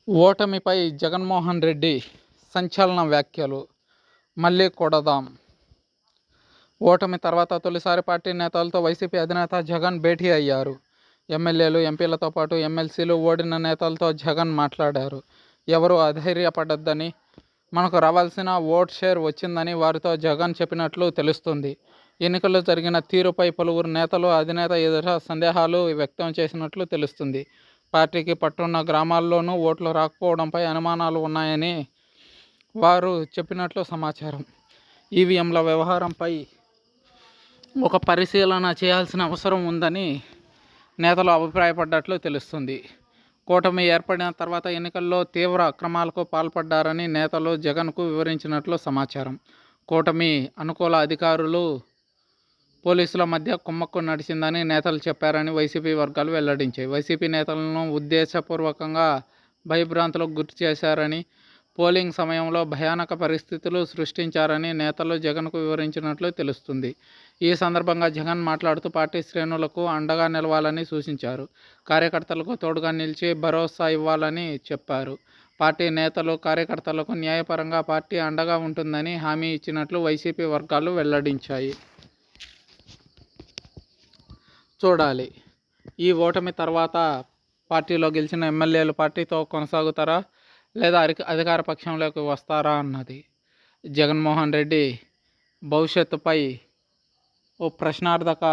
ఓటమిపై జగన్మోహన్ రెడ్డి సంచలన వ్యాఖ్యలు. మళ్ళీ కొడదాం. ఓటమి తర్వాత తొలిసారి పార్టీ నేతలతో వైసీపీ అధినేత జగన్ భేటీ అయ్యారు. ఎమ్మెల్యేలు, ఎంపీలతో పాటు ఎమ్మెల్సీలు, ఓడిన నేతలతో జగన్ మాట్లాడారు. ఎవరూ అధైర్యపడొద్దని, మనకు రావాల్సిన ఓట్ షేర్ వచ్చిందని వారితో జగన్ చెప్పినట్లు తెలుస్తుంది. ఎన్నికల్లో జరిగిన తీరుపై పలువురు నేతలు అధినేత ఎదుట సందేహాలు వ్యక్తం చేసినట్లు తెలుస్తుంది. పార్టీకి పట్టున్న గ్రామాల్లోనూ ఓట్లు రాకపోవడంపై అనుమానాలు ఉన్నాయని వారు చెప్పినట్లు సమాచారం. ఈవీఎంల వ్యవహారంపై ఒక పరిశీలన చేయాల్సిన అవసరం ఉందని నేతలు అభిప్రాయపడ్డట్లు తెలుస్తుంది. కూటమి ఏర్పడిన తర్వాత ఎన్నికల్లో తీవ్ర అక్రమాలకు పాల్పడ్డారని నేతలు జగన్కు వివరించినట్లు సమాచారం. కూటమి అనుకూల అధికారులు, పోలీసుల మధ్య కుమ్మక్కు నడిచిందని నేతలు చెప్పారని వైసీపీ వర్గాలు వెల్లడించాయి. వైసీపీ నేతలను ఉద్దేశపూర్వకంగా భయభ్రాంతులకు గురి చేశారని, పోలింగ్ సమయంలో భయానక పరిస్థితులు సృష్టించారని నేతలు జగన్కు వివరించినట్లు తెలుస్తుంది. ఈ సందర్భంగా జగన్ మాట్లాడుతూ పార్టీ శ్రేణులకు అండగా నిలవాలని సూచించారు. కార్యకర్తలకు తోడుగా నిలిచి భరోసా ఇవ్వాలని చెప్పారు. పార్టీ నేతలు, కార్యకర్తలకు న్యాయపరంగా పార్టీ అండగా ఉంటుందని హామీ ఇచ్చినట్లు వైసీపీ వర్గాలు వెల్లడించాయి. చూడాలి, ఈ ఓటమి తర్వాత పార్టీలో గెలిచిన ఎమ్మెల్యేలు పార్టీతో కొనసాగుతారా లేదా అధికార పక్షంలోకి వస్తారా అన్నది. జగన్మోహన్ రెడ్డి భవిష్యత్తుపై ఓ ప్రశ్నార్థక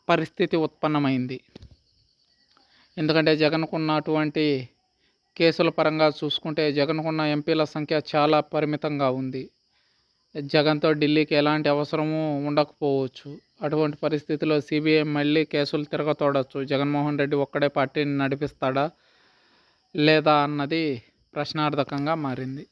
పరిస్థితి ఉత్పన్నమైంది. ఎందుకంటే జగన్కున్నటువంటి కేసుల పరంగా చూసుకుంటే జగన్కున్న ఎంపీల సంఖ్య చాలా పరిమితంగా ఉంది. జగన్తో ఢిల్లీకి ఎలాంటి అవసరము ఉండకపోవచ్చు. అటువంటి పరిస్థితిలో సిబిఐ మళ్ళీ కేసులు తిరగతోడచ్చు. జగన్మోహన్ రెడ్డి ఒక్కడే పార్టీని నడిపిస్తాడా లేదా అన్నది ప్రశ్నార్థకంగా మారింది.